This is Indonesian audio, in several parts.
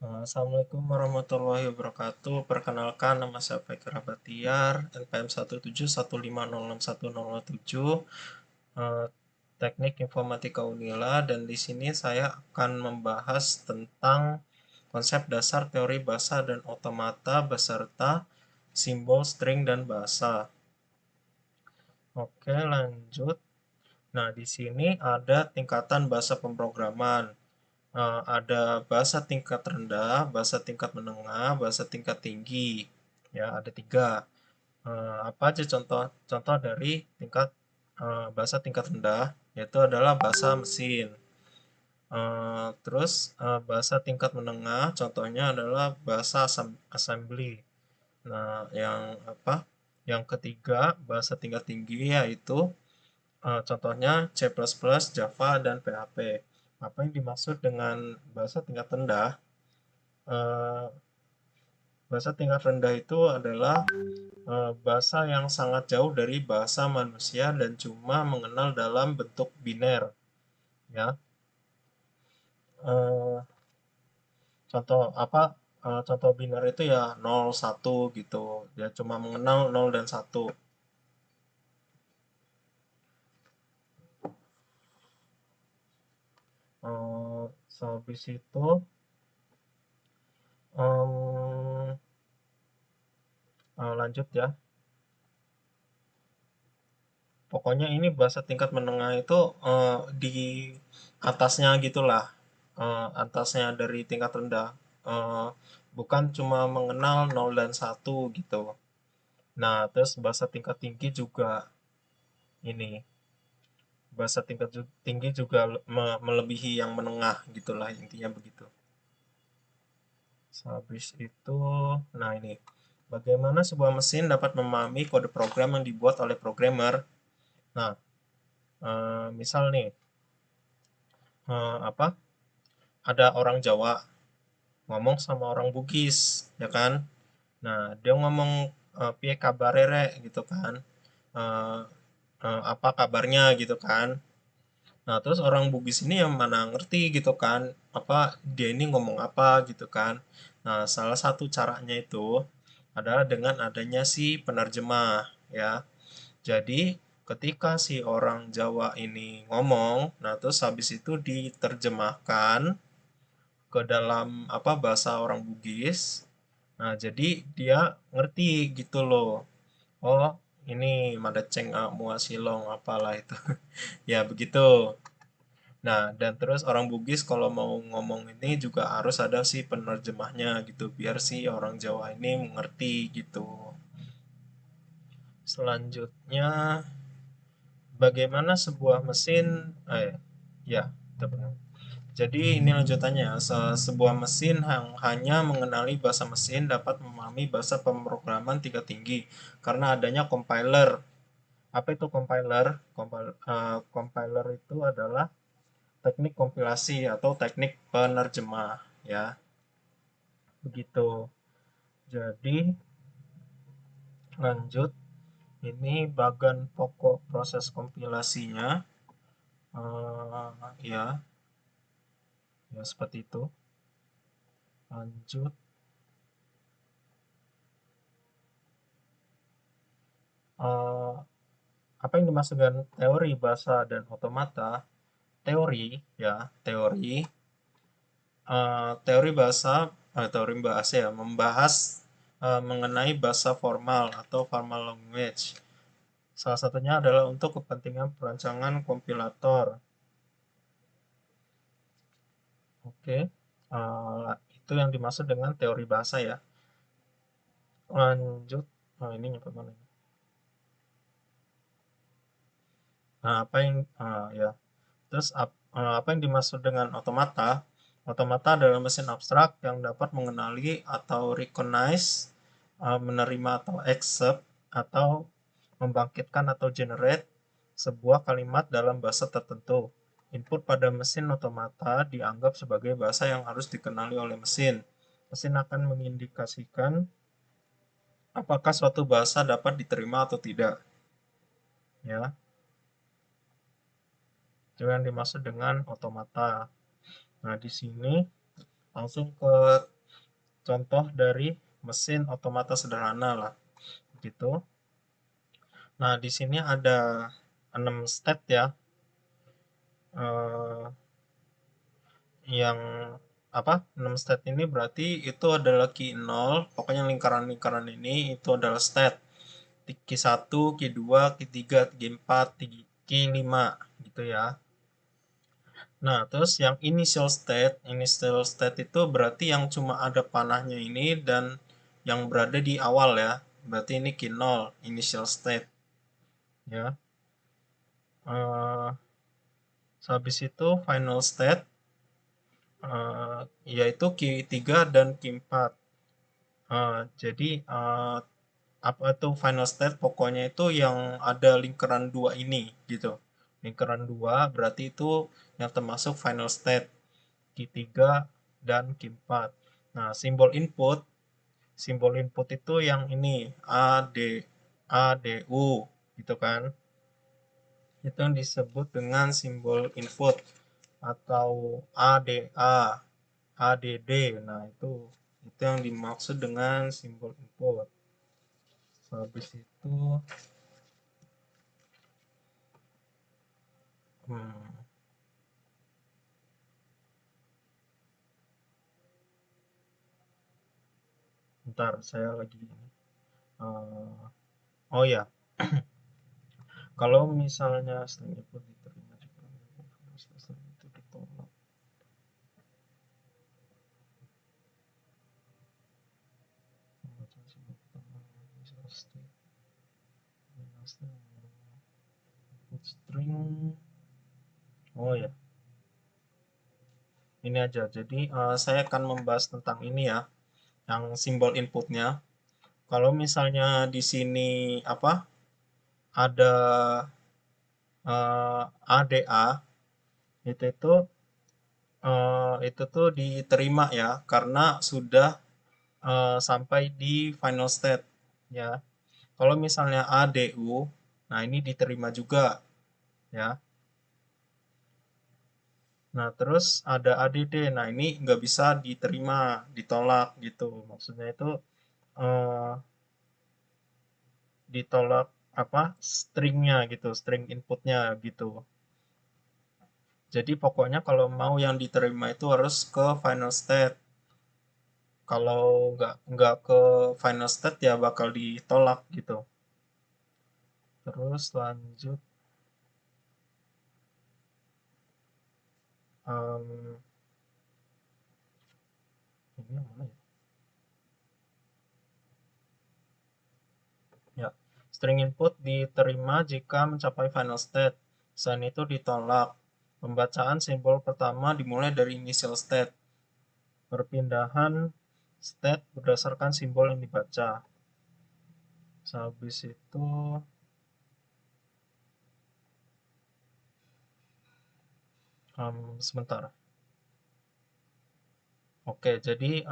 Assalamualaikum warahmatullahi wabarakatuh. Perkenalkan, nama saya Faikir Abatiar, NPM 171506107, eh, Teknik Informatika Unila, dan di sini saya akan membahas tentang konsep dasar teori bahasa dan otomata beserta simbol, string, dan bahasa. Oke, lanjut. Nah, di sini ada tingkatan bahasa pemrograman. Ada bahasa tingkat rendah, bahasa tingkat menengah, bahasa tingkat tinggi. Ya, ada tiga. Apa aja contoh dari bahasa tingkat rendah? Yaitu adalah bahasa mesin. Terus bahasa tingkat menengah, contohnya adalah bahasa assembly. Nah, yang apa? Yang ketiga, bahasa tingkat tinggi yaitu contohnya C++, Java, dan PHP. Apa yang dimaksud dengan bahasa tingkat rendah? Eh, Bahasa tingkat rendah itu adalah bahasa yang sangat jauh dari bahasa manusia dan cuma mengenal dalam bentuk biner, ya. Eh, contoh biner itu ya 0 1 gitu. Ya cuma mengenal 0 dan 1. Sehabis itu em, lanjut ya. Pokoknya ini bahasa tingkat menengah itu di atasnya gitulah, atasnya dari tingkat rendah. Eh, Bukan cuma mengenal 0 dan 1 gitu. Nah, terus bahasa tingkat tinggi juga ini. Bahasa tingkat tinggi juga melebihi yang menengah gitulah, intinya begitu. Habis itu, nah ini. Bagaimana sebuah mesin dapat memahami kode program yang dibuat oleh programmer? Nah, misal nih, apa? Ada orang Jawa ngomong sama orang Bugis, ya kan? Nah, dia ngomong piye kabare rek gitu kan. Eh, apa kabarnya gitu kan. Nah, terus orang Bugis ini yang mana ngerti gitu kan, apa dia ini ngomong apa gitu kan. Nah, salah satu caranya itu adalah dengan adanya si penerjemah, ya. Jadi, ketika si orang Jawa ini ngomong, nah terus habis itu diterjemahkan ke dalam apa bahasa orang Bugis. Nah, jadi dia ngerti gitu loh. Oh, ini madaceng mua silong apalah itu. Ya, begitu. Nah, dan terus orang Bugis kalau mau ngomong ini juga harus ada si penerjemahnya gitu, biar si orang Jawa ini mengerti gitu. Selanjutnya, bagaimana sebuah mesin, ya, itu benar. Jadi ini lanjutannya, sebuah mesin yang hanya mengenali bahasa mesin dapat memahami bahasa pemrograman tingkat tinggi karena adanya compiler. Apa itu compiler? Compiler itu adalah teknik kompilasi atau teknik penerjemah, ya. Begitu. Jadi lanjut, ini bagian pokok proses kompilasinya, ya, ya seperti itu. Lanjut, eh, apa yang dimaksud dengan teori bahasa dan otomata? Teori, ya, teori bahasa ya, membahas mengenai bahasa formal atau formal language. Salah satunya adalah untuk kepentingan perancangan kompilator. Oke, itu yang dimaksud dengan teori bahasa ya. Lanjut, ini nyampe mana? Nah, ya. Terus apa yang dimaksud dengan otomata? Otomata adalah mesin abstrak yang dapat mengenali atau recognize, menerima atau accept, atau membangkitkan atau generate sebuah kalimat dalam bahasa tertentu. Input pada mesin otomata dianggap sebagai bahasa yang harus dikenali oleh mesin. Mesin akan mengindikasikan apakah suatu bahasa dapat diterima atau tidak. Ya, itu yang dimaksud dengan otomata. Nah, di sini langsung ke contoh dari mesin otomata sederhana lah gitu. Nah, di sini ada 6 state ya. Eh, yang apa? 6 state ini berarti itu adalah key 0, pokoknya lingkaran-lingkaran ini itu adalah state. Key 1, key 2, key 3, key 4, key 5 gitu ya. Nah, terus yang initial state itu berarti yang cuma ada panahnya ini dan yang berada di awal ya. Berarti ini key 0, initial state ya. Eh, Habis itu final state yaitu key 3 dan key 4. Jadi apa itu final state pokoknya itu yang ada lingkaran dua ini gitu. Lingkaran dua berarti itu yang termasuk final state key 3 dan key 4. Nah, simbol input itu yang ini A D U gitu kan. Itu yang disebut dengan simbol input atau ADA, ADD. Nah, itu yang dimaksud dengan simbol input. Habis itu bentar saya lagi uh, oh ya, kalau misalnya string input diterima juga string itu ditolak. String, oh ya, ini aja. Jadi saya akan membahas tentang ini ya, yang simbol inputnya. Kalau misalnya di sini apa ada ADA itu tuh diterima ya karena sudah sampai di final state ya. Kalau misalnya ADU, nah ini diterima juga ya. Nah, terus ada ADD. Nah, ini nggak bisa diterima, ditolak gitu. Maksudnya itu eh, ditolak apa stringnya gitu, string inputnya gitu. Jadi pokoknya kalau mau yang diterima itu harus ke final state. Kalau nggak ke final state ya bakal ditolak gitu. Terus lanjut em, ini yang mana ya? Ya, string input diterima jika mencapai final state. Selain itu ditolak. Pembacaan simbol pertama dimulai dari initial state. Perpindahan state berdasarkan simbol yang dibaca. Habis itu sebentar. Oke, jadi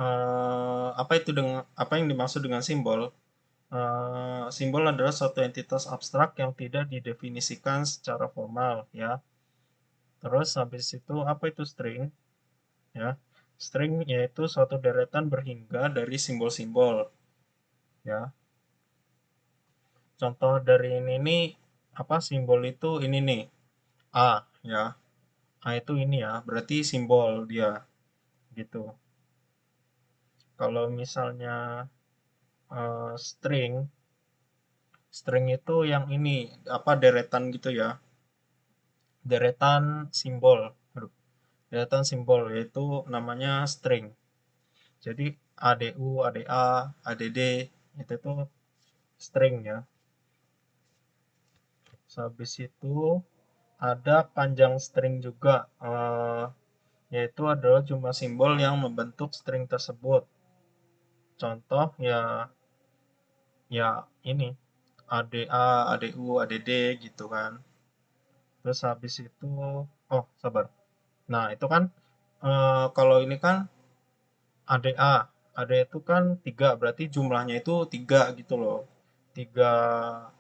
apa yang dimaksud dengan simbol? Simbol adalah suatu entitas abstrak yang tidak didefinisikan secara formal, ya. Terus habis itu apa itu string? Ya, string yaitu suatu deretan berhingga dari simbol-simbol, ya. Contoh dari ini nih apa simbol itu ini nih A, ya. A itu ini ya, berarti simbol dia gitu. Kalau misalnya string, string itu yang ini apa deretan gitu ya. Deretan simbol. Aduh, deretan simbol yaitu namanya string. Jadi ADU, ADA, ADD itu tuh string ya. Habis itu ada panjang string juga, yaitu adalah jumlah simbol yang membentuk string tersebut. Contoh ya ini ADA, ADU, ADD gitu kan. Terus habis itu, oh sabar. Nah itu kan kalau ini kan ADA, ADA itu kan 3, berarti jumlahnya itu 3 gitu loh. 3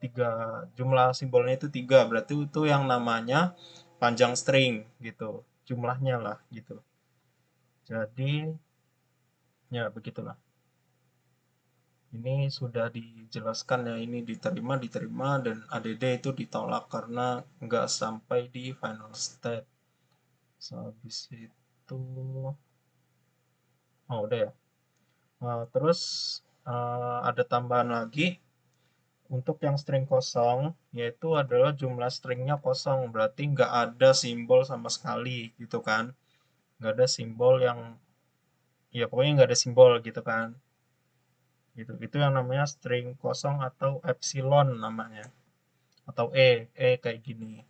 tiga jumlah simbolnya itu 3 berarti itu yang namanya panjang string gitu jumlahnya lah gitu. Jadi Ya, begitulah. Ini sudah dijelaskan ya, ini diterima, dan ADD itu ditolak karena nggak sampai di final state. Habis itu, oh udah ya. Terus ada tambahan lagi untuk yang string kosong, yaitu adalah jumlah stringnya kosong, berarti nggak ada simbol sama sekali gitu kan. Nggak ada simbol yang, ya pokoknya nggak ada simbol gitu kan. Gitu. Itu yang namanya string kosong atau epsilon namanya. Atau kayak gini.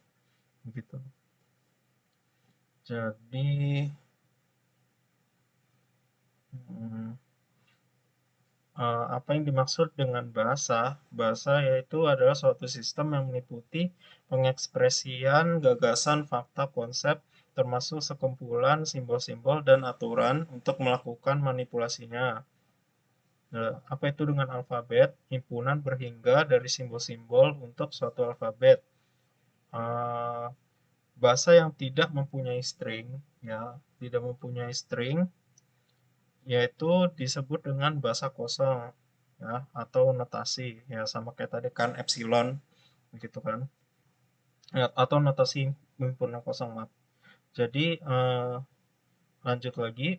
Gitu. Jadi, hmm, apa yang dimaksud dengan bahasa? Bahasa yaitu adalah suatu sistem yang meliputi pengekspresian gagasan, fakta, konsep, termasuk sekumpulan simbol-simbol dan aturan untuk melakukan manipulasinya. Nah, apa itu dengan alfabet? Himpunan berhingga dari simbol-simbol untuk suatu alfabet. Uh, Bahasa yang tidak mempunyai string, ya, tidak mempunyai string, yaitu disebut dengan bahasa kosong, ya, atau notasi, ya, sama kayak tadi kan epsilon, begitu kan, ya, atau notasi himpunan kosong, maaf. Jadi lanjut lagi,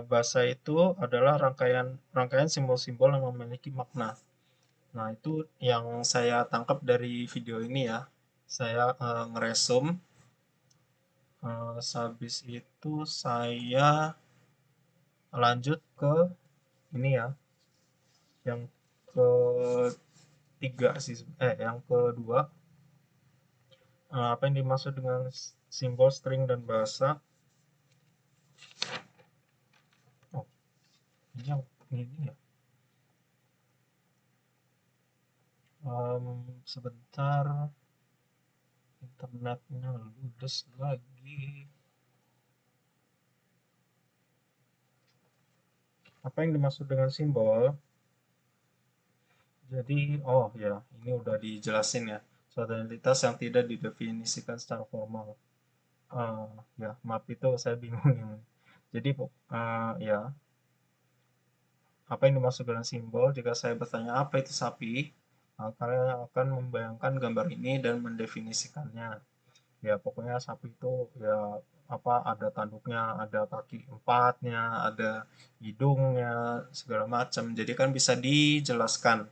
bahasa itu adalah rangkaian rangkaian simbol-simbol yang memiliki makna. Nah, itu yang saya tangkap dari video ini ya. Saya ngeresum, habis itu saya lanjut ke ini ya, yang ketiga sih, yang kedua, apa yang dimaksud dengan simbol string dan bahasa. Oh, ini yang ini ya. Sebentar, internetnya ludes lagi. Apa yang dimaksud dengan simbol? Jadi, oh ya, ini udah dijelasin ya. Suatu entitas yang tidak didefinisikan secara formal. Eh, ya, maaf itu saya bingung ini. Jadi, ya, apa yang dimaksud dengan simbol? Jika saya bertanya apa itu sapi, kalian akan membayangkan gambar ini dan mendefinisikannya. Ya, pokoknya sapi itu ya apa, ada tanduknya, ada kaki empatnya, ada hidungnya, segala macam. Jadi kan bisa dijelaskan,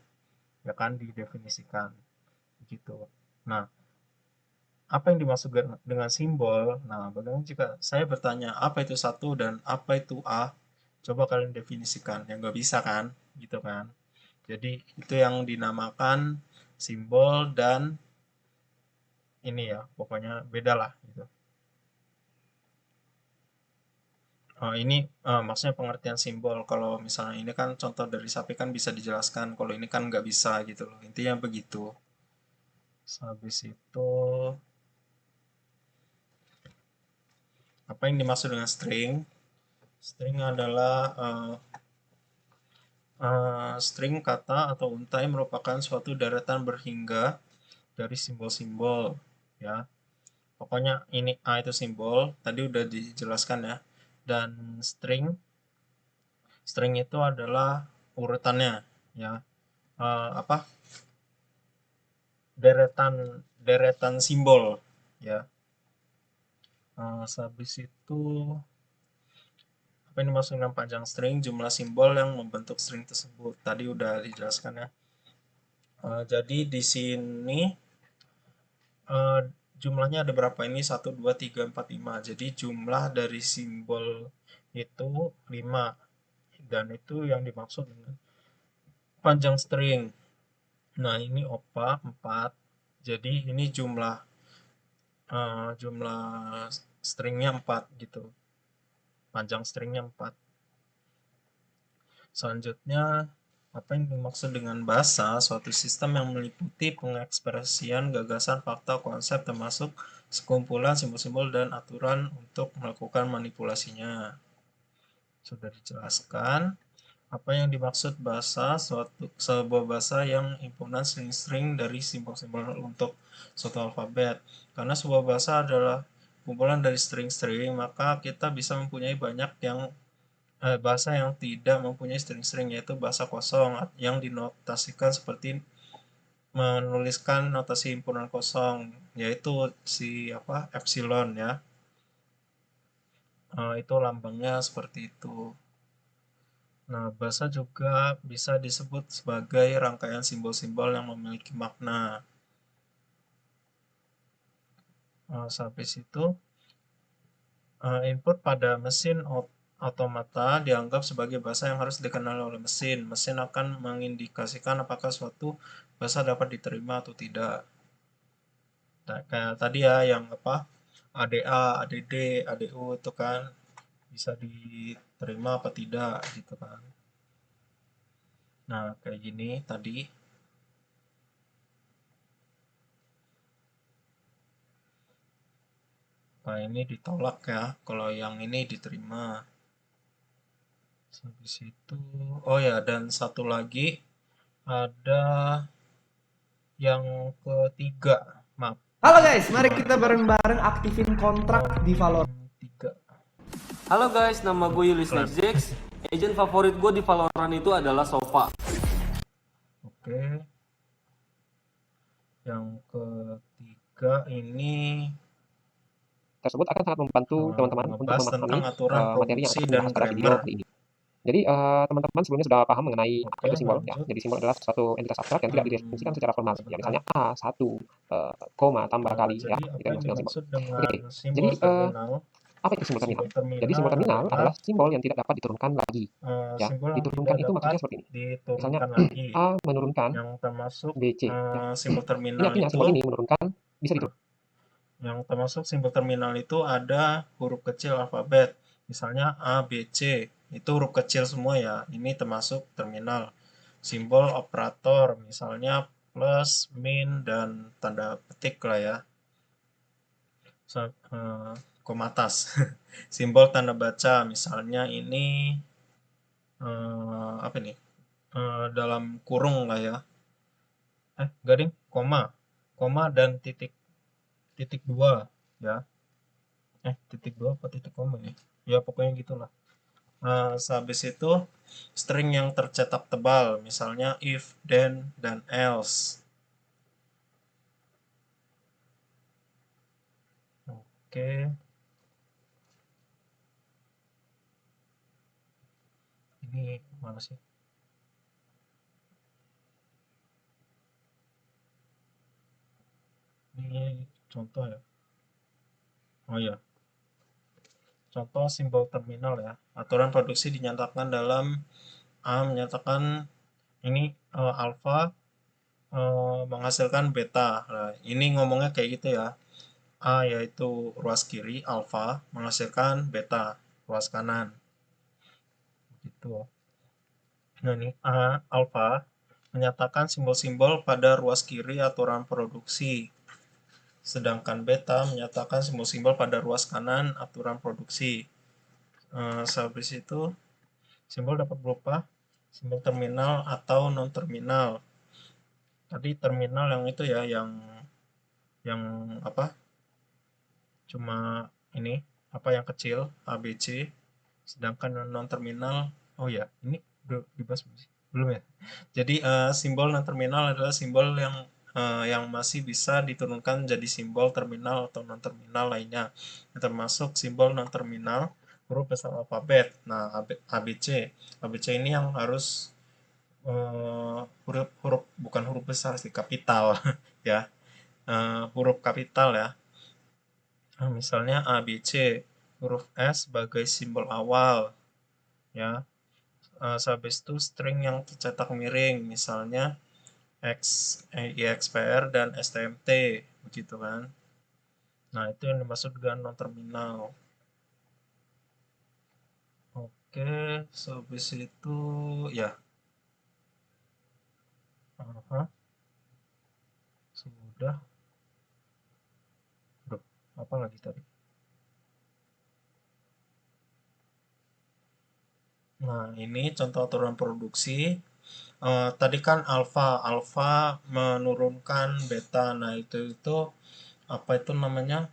ya kan, didefinisikan gitu. Nah, apa yang dimaksud dengan simbol? Nah, bagaimana jika saya bertanya apa itu satu dan apa itu A? Coba kalian definisikan. Ya nggak bisa kan, gitu kan. Jadi itu yang dinamakan simbol, dan ini ya, pokoknya beda lah gitu. Ini maksudnya pengertian simbol. Kalau misalnya ini kan contoh dari sapi kan bisa dijelaskan. Kalau ini kan nggak bisa gitu loh. Intinya begitu. Habis itu, apa yang dimaksud dengan string? String adalah string kata atau untai merupakan suatu deretan berhingga dari simbol-simbol, ya. Pokoknya ini A itu simbol, tadi udah dijelaskan ya. Dan string, string itu adalah urutannya, ya. Apa? Deretan deretan simbol, ya. Habis itu, apa yang dimaksud dengan panjang string? Jumlah simbol yang membentuk string tersebut. Tadi udah dijelaskan ya. Jadi di sini eh, jumlahnya ada berapa ini? 1, 2, 3, 4, 5. Jadi jumlah dari simbol itu 5. Dan itu yang dimaksud dengan panjang string. Nah, ini opa 4. Jadi ini jumlah stringnya 4 gitu. Panjang stringnya 4. Selanjutnya, apa yang dimaksud dengan bahasa? Suatu sistem yang meliputi pengekspresian gagasan, fakta, konsep, termasuk sekumpulan simbol-simbol dan aturan untuk melakukan manipulasinya. Sudah dijelaskan. Apa yang dimaksud bahasa? Sebuah bahasa yang himpunan string-string dari simbol-simbol untuk suatu alfabet. Karena sebuah bahasa adalah kumpulan dari string-string, maka kita bisa mempunyai banyak yang bahasa yang tidak mempunyai string-string, yaitu bahasa kosong yang dinotasikan seperti menuliskan notasi himpunan kosong, yaitu si apa epsilon ya. Itu lambangnya seperti itu. Nah, bahasa juga bisa disebut sebagai rangkaian simbol-simbol yang memiliki makna. Sampai situ, input pada mesin otomata dianggap sebagai bahasa yang harus dikenal oleh mesin. Mesin akan mengindikasikan apakah suatu bahasa dapat diterima atau tidak. Nah, kayak tadi ya yang apa ADA, ADD, ADU itu kan bisa diterima apa tidak gitu kan. Nah, kayak gini tadi. Nah, ini ditolak ya. Kalau yang ini diterima. Habis itu, oh ya, dan satu lagi ada yang ketiga. Maaf, Halo guys, mari cuma kita bareng-bareng aktifin kontrak di Valorant. tiga. Halo guys, nama gue Yulis Nextjex. Agent favorit gue di Valorant itu adalah Sova. Oke. Yang ketiga ini tersebut akan sangat membantu teman-teman untuk ngebahas memahami tentang aturan materi yang produksi akan dan dibahas pada video grammar. kali ini. Jadi teman-teman sebelumnya sudah paham mengenai apa Oke, itu simbol ya. lanjut. Jadi simbol adalah suatu entitas abstrak yang tidak didefinisikan secara formal. Ya, Sebentar. misalnya A1, koma, tambah kali ya, Jadi itu apa yang yang dimaksud dengan simbol. dimaksud dengan Oke, jadi simbol terminal? apa itu simbol terminal? Simbol Jadi simbol terminal terminal adalah simbol yang tidak dapat diturunkan lagi. Ya, simbol yang diturunkan tidak itu dapat maksudnya seperti ini. Misalnya diturunkan lagi. A menurunkan Yang termasuk BC. Ya. simbol Ini terminal artinya itu, simbol ini menurunkan bisa diturunkan. yang termasuk simbol terminal itu ada huruf kecil alfabet. Misalnya A, B, C. Itu huruf kecil semua ya. Ini termasuk terminal. Simbol operator, misalnya plus, min, dan tanda petik lah ya. Komatas. Simbol tanda baca, misalnya ini apa nih? Dalam kurung lah ya. Garing, koma dan titik titik dua ya. Titik dua apa titik koma ya? Ya pokoknya gitulah. Sehabis itu string yang tercetak tebal, misalnya if, then, dan else. Oke. Ini mana sih? Ini contoh ya. Oh ya, contoh simbol terminal ya. Aturan produksi dinyatakan dalam A menyatakan ini alpha menghasilkan beta. Nah, ini ngomongnya kayak gitu ya. A yaitu ruas kiri, alpha menghasilkan beta, ruas kanan. Gitu. Nah, ini A alpha menyatakan simbol-simbol pada ruas kiri aturan produksi. Sedangkan beta menyatakan simbol-simbol pada ruas kanan aturan produksi. Sehabis itu simbol dapat berupa simbol terminal atau non terminal. Tadi terminal yang itu ya, yang apa? Cuma ini apa yang kecil A B C. Sedangkan non terminal, oh ya, ini udah dibahas belum sih? Belum ya. Jadi simbol non terminal adalah simbol yang masih bisa diturunkan jadi simbol terminal atau non terminal lainnya. Termasuk simbol non terminal huruf besar alfabet. Nah, ABC. ABC ini yang harus huruf bukan huruf besar sih, kapital ya. Huruf kapital ya. Misalnya A, B, C, huruf S sebagai simbol awal ya. Sehabis itu string yang tercetak miring, misalnya X, IXPR dan STMT begitu kan. Nah, itu yang dimaksud dengan non terminal. Oke, sehabis itu ya. Sudah. Duh, apa lagi tadi? Nah, ini contoh aturan produksi. Tadi kan alpha menurunkan beta. Nah, itu apa itu namanya?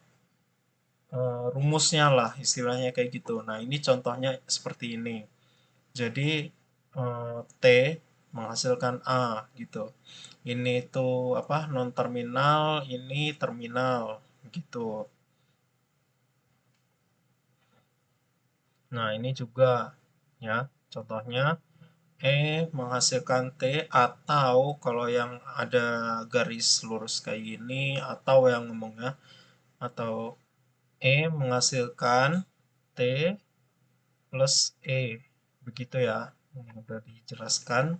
rumusnya lah istilahnya kayak gitu. Nah, ini contohnya seperti ini. Jadi T menghasilkan A gitu. Ini tuh apa, non terminal, ini terminal gitu. Nah, ini juga ya contohnya E menghasilkan T, atau kalau yang ada garis lurus kayak gini, atau yang ngomongnya, atau E menghasilkan T plus E, begitu ya. Ini udah dijelaskan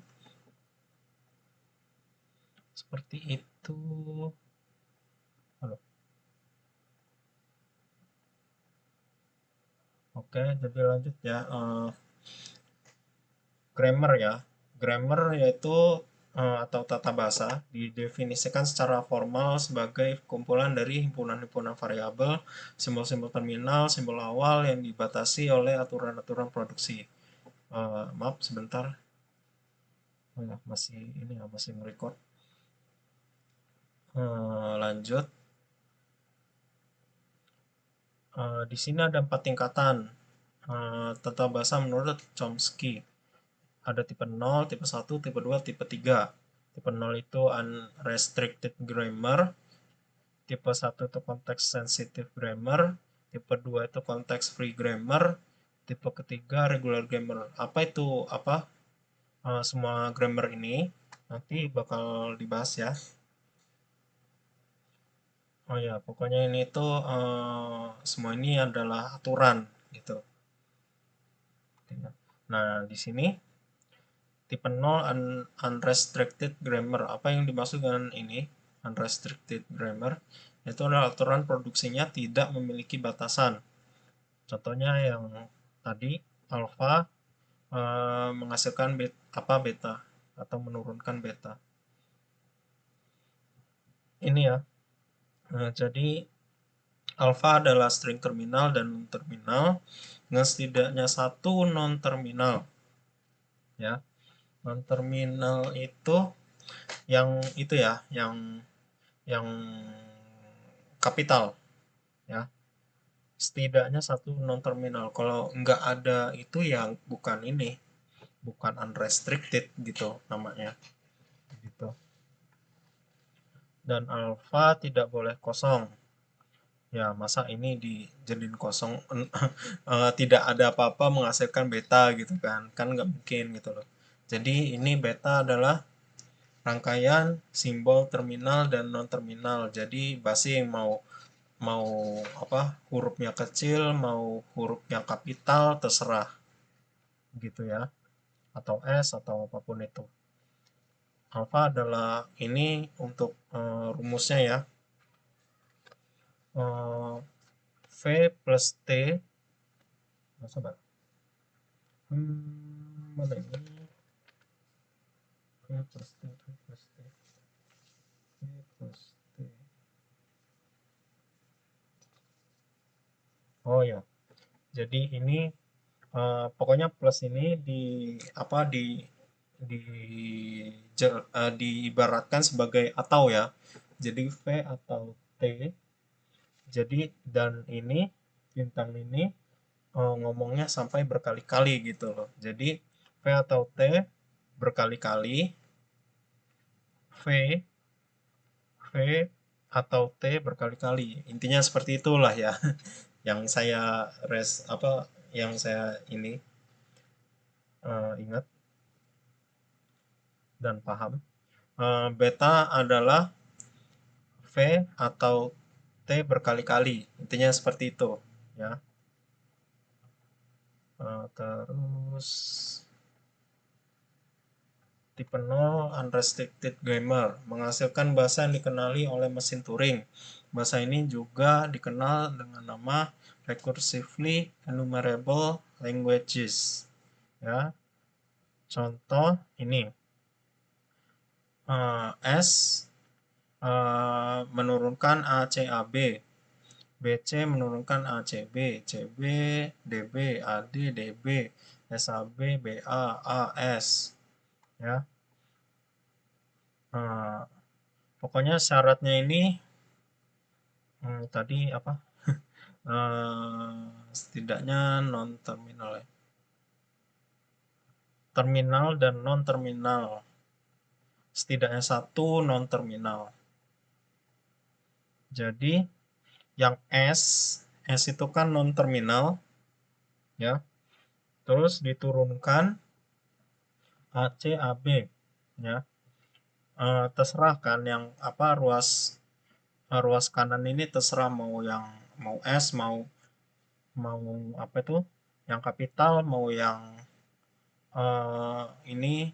seperti itu. Halo. Oke, jadi lanjut ya. Grammar ya. Grammar yaitu atau tata bahasa didefinisikan secara formal sebagai kumpulan dari himpunan-himpunan variabel, simbol-simbol terminal, simbol awal yang dibatasi oleh aturan-aturan produksi. Maaf sebentar. Oh ya, masih ini ya, masih nge-record. Lanjut. Di sini ada 4 tingkatan tata bahasa menurut Chomsky. Ada tipe 0, tipe 1, tipe 2, tipe 3. Tipe 0 itu unrestricted grammar, tipe 1 itu context sensitive grammar, tipe 2 itu context free grammar, tipe ketiga regular grammar. Apa itu apa? Semua grammar ini nanti bakal dibahas ya. Oh ya, pokoknya ini tuh semua ini adalah aturan gitu. Nah, di sini tipe 0 unrestricted grammar. Apa yang dimaksud dengan ini? Unrestricted grammar itu adalah aturan produksinya tidak memiliki batasan. Contohnya yang tadi alpha menghasilkan beta atau menurunkan beta. Ini ya. Jadi alpha adalah string terminal dan non terminal dengan setidaknya satu non terminal. Ya, non terminal itu ya, yang kapital ya, setidaknya satu non terminal. Kalau nggak ada itu ya bukan unrestricted gitu namanya gitu. Dan alpha tidak boleh kosong ya, masa ini dijadiin kosong. Tidak ada apa-apa menghasilkan beta gitu kan nggak mungkin gitu loh. Jadi ini beta adalah rangkaian simbol terminal dan non terminal. Jadi basi yang mau mau apa, hurufnya kecil mau hurufnya kapital terserah gitu ya, atau S atau apapun itu. Alpha adalah ini untuk rumusnya ya. V plus T, coba mana ini, V plus T, V plus T, V plus T. Oh ya, jadi ini pokoknya plus ini di diibaratkan sebagai atau ya. Jadi V atau T. Jadi dan ini bintang ini ngomongnya sampai berkali-kali gitu loh. Jadi V atau T berkali-kali, V V atau T berkali-kali. Intinya seperti itulah ya. Yang saya yang saya ini ingat dan paham. Beta adalah V atau T berkali-kali. Intinya seperti itu ya. Terus tipe 0 unrestricted grammar menghasilkan bahasa yang dikenali oleh mesin Turing. Bahasa ini juga dikenal dengan nama recursively enumerable languages ya. Contoh ini S menurunkan ACAB, BC menurunkan ACB, CB DB, AD DB, SAB BA, AS ya. Pokoknya syaratnya ini tadi apa? setidaknya non terminal ya. Terminal dan non terminal. Setidaknya satu non terminal. Jadi yang S itu kan non terminal ya. Terus diturunkan AC AB ya. Terserah kan yang apa ruas kanan ini terserah mau S mau apa itu yang kapital mau yang ini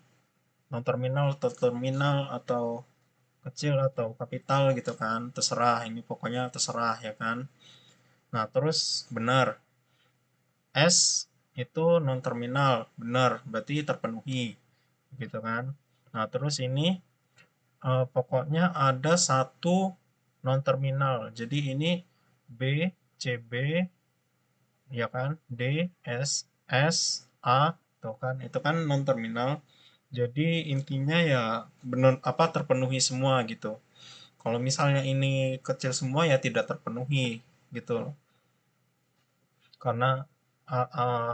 non terminal atau terminal atau kecil atau kapital gitu kan, terserah, ini pokoknya terserah ya kan. Nah terus benar S itu non terminal, benar berarti terpenuhi gitu kan. Nah terus ini pokoknya ada satu non terminal, jadi ini B CB ya kan, D S A tuh kan, itu kan non terminal. Jadi intinya ya benar apa terpenuhi semua gitu. Kalau misalnya ini kecil semua ya tidak terpenuhi gitu. Karena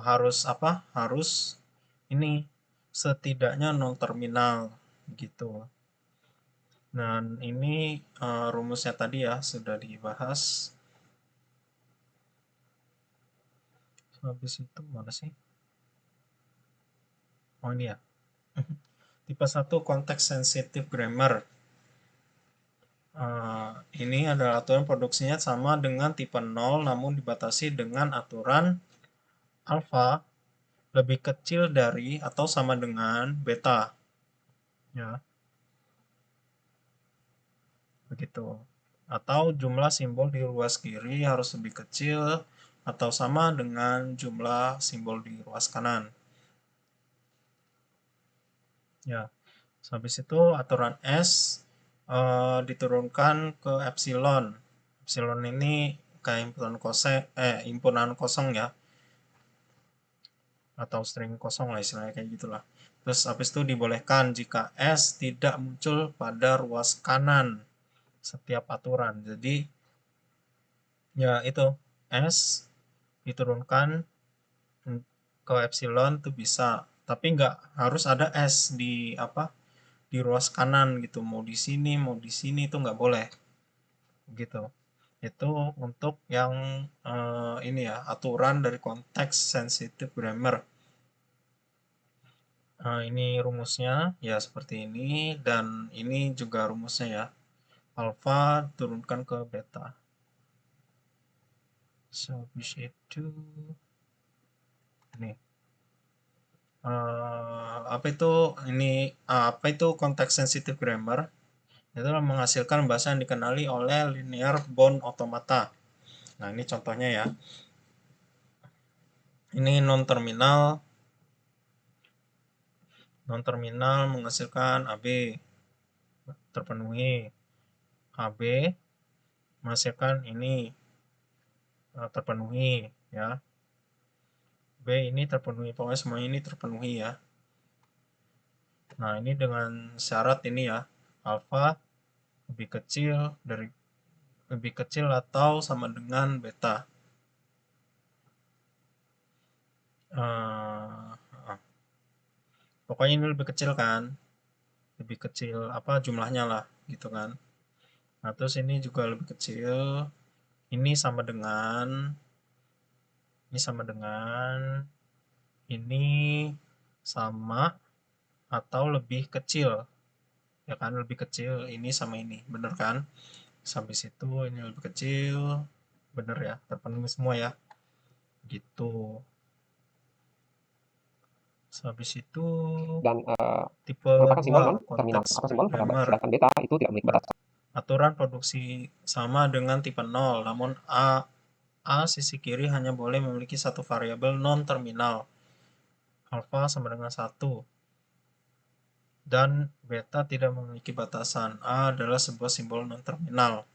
harus apa? Harus ini setidaknya non terminal gitu. Dan ini rumusnya tadi ya sudah dibahas. Habis itu mana sih? Oh ini ya. Tipe 1 konteks sensitif grammar. Ini adalah aturan produksinya sama dengan tipe 0 namun dibatasi dengan aturan alfa lebih kecil dari atau sama dengan beta. Ya, begitu. Atau jumlah simbol di ruas kiri harus lebih kecil atau sama dengan jumlah simbol di ruas kanan. Ya, habis itu aturan S diturunkan ke epsilon. Epsilon ini kayak himpunan kosong ya, atau string kosong lah istilahnya kayak gitulah. Terus habis itu dibolehkan jika S tidak muncul pada ruas kanan setiap aturan. Jadi ya itu S diturunkan ke epsilon tuh bisa, tapi nggak harus ada S di apa di ruas kanan gitu, mau di sini mau di sini itu nggak boleh gitu. Itu untuk yang ini ya aturan dari konteks sensitive grammar. Ini rumusnya ya seperti ini, dan ini juga rumusnya ya, alfa turunkan ke beta. Habis itu ini apa itu konteks sensitive grammar? Itu menghasilkan bahasa yang dikenali oleh linear bound automata. Nah ini contohnya ya, ini non terminal menghasilkan AB terpenuhi, AB menghasilkan ini terpenuhi ya, B ini terpenuhi, pokoknya semua ini terpenuhi ya. Nah ini dengan syarat ini ya, alfa lebih kecil atau sama dengan beta. Pokoknya ini lebih kecil kan, lebih kecil apa jumlahnya lah gitu kan. Nah terus ini juga lebih kecil, ini sama dengan ini sama atau lebih kecil ya kan, lebih kecil ini sama ini, bener kan. Sampai situ ini lebih kecil, bener ya, terpenuhi semua ya gitu. Habis itu Dan tipe merupakan simbol 2 non terminal konteks atau simbol penyambar, grammar. sedangkan beta itu tidak memiliki batas. Aturan produksi sama dengan tipe 0, namun A sisi kiri hanya boleh memiliki satu variabel non terminal, alfa sama dengan 1, dan beta tidak memiliki batasan. A adalah sebuah simbol non terminal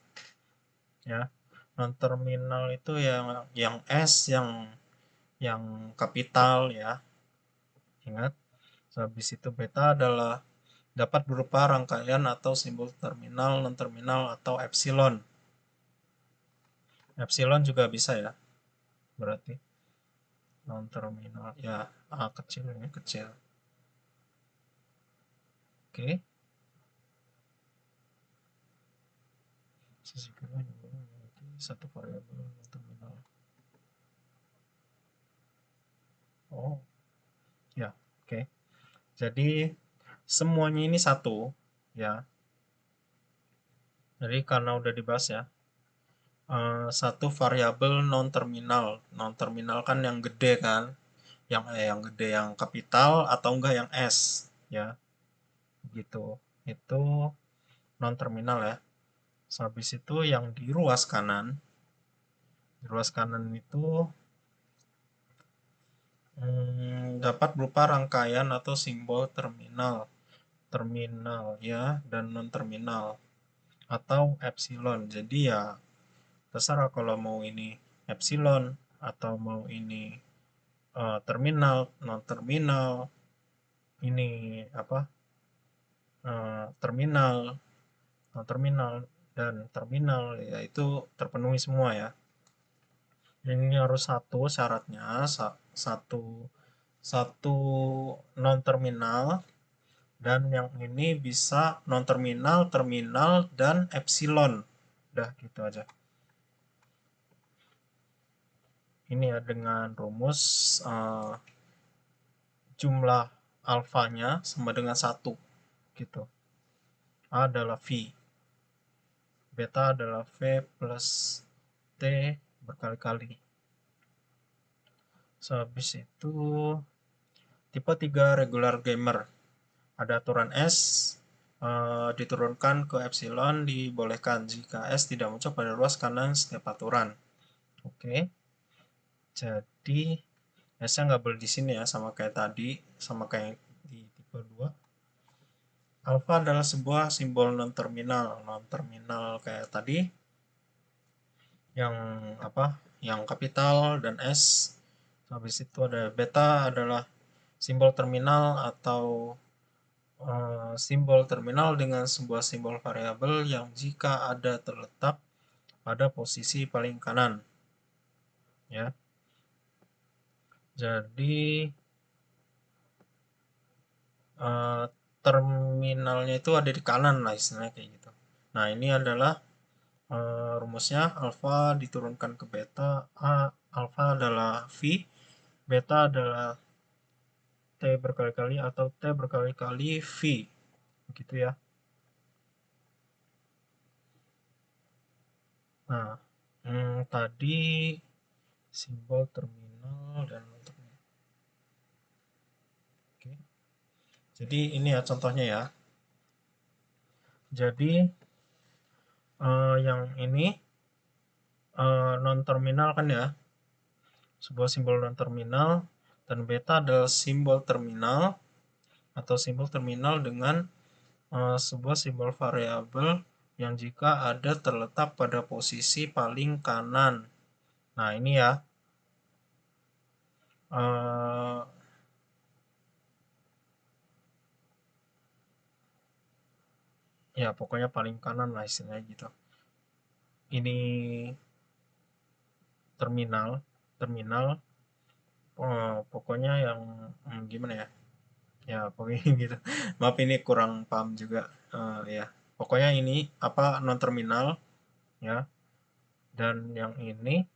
ya. Non terminal itu yang S yang kapital ya, ingat. Habis itu beta adalah dapat berupa rangkaian atau simbol terminal, non terminal, atau epsilon. epsilon juga bisa ya, berarti non terminal ya, A kecil ini kecil. Oke. Sisihkan satu variabel non terminal. Oh ya, oke. Jadi semuanya ini satu ya. Jadi karena udah dibahas ya, satu variabel non terminal. Non terminal kan yang gede kan, yang gede, yang kapital atau enggak yang S ya, gitu. Itu non terminal ya. Habis itu yang di ruas kanan, itu dapat berupa rangkaian atau simbol terminal, ya, dan non terminal atau epsilon. Jadi ya terserah kalau mau ini epsilon atau mau ini terminal, non terminal, ini apa, terminal, non terminal, dan terminal, ya itu terpenuhi semua ya. Ini harus satu syaratnya, satu non terminal, dan yang ini bisa non terminal, terminal, dan epsilon. Udah gitu aja. Ini ya dengan rumus jumlah alfanya sama dengan 1 gitu. A adalah V, beta adalah V plus T berkali-kali. Habis itu tipe 3 regular gamer. Ada aturan S, diturunkan ke epsilon dibolehkan jika S tidak muncul pada ruas kanan setiap aturan. Oke. Jadi S-nya nggak boleh di sini ya, sama kayak tadi, sama kayak di tipe 2. Alpha adalah sebuah simbol non-terminal. Non-terminal kayak tadi, yang apa? Yang kapital dan S. Habis itu ada beta adalah simbol terminal atau simbol terminal dengan sebuah simbol variabel yang jika ada terletak pada posisi paling kanan. Ya. Jadi terminalnya itu ada di kanan lah istilahnya kayak gitu. Nah, ini adalah rumusnya. Alfa diturunkan ke beta. Alfa adalah V, beta adalah T berkali-kali atau T berkali-kali V. Begitu ya. Nah, tadi simbol terminal dan terminal. Oke. Jadi ini ya contohnya ya. Jadi yang ini non terminal kan ya, sebuah simbol non terminal, dan beta adalah simbol terminal atau simbol terminal dengan sebuah simbol variabel yang jika ada terletak pada posisi paling kanan. Nah ini ya, ya pokoknya paling kanan lah istilahnya gitu. Ini terminal, pokoknya yang gimana ya? Ya pokoknya gitu. Maaf ini kurang paham juga. Ya pokoknya ini apa, non terminal ya, dan yang ini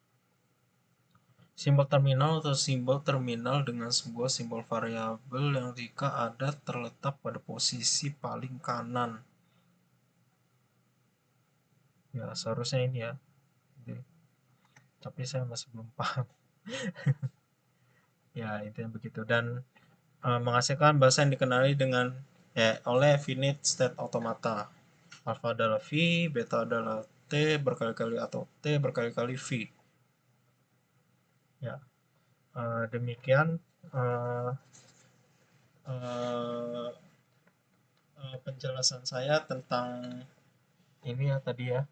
simbol terminal atau simbol terminal dengan sebuah simbol variabel yang jika ada terletak pada posisi paling kanan. Ya seharusnya ini ya, tapi saya masih belum paham. Ya intinya begitu, dan menghasilkan bahasa yang dikenali dengan oleh finite state automata. Alpha adalah V, beta adalah T berkali-kali atau T berkali-kali V. Ya, demikian penjelasan saya tentang ini ya tadi ya,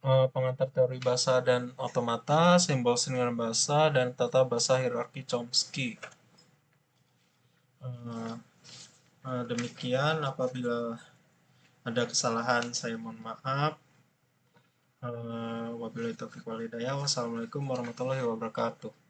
pengantar teori bahasa dan otomata, simbol senior bahasa, dan tata bahasa hierarki Chomsky. Demikian, apabila ada kesalahan saya mohon maaf. Wabillahi taufiq wal hidayah. Wassalamualaikum warahmatullahi wabarakatuh.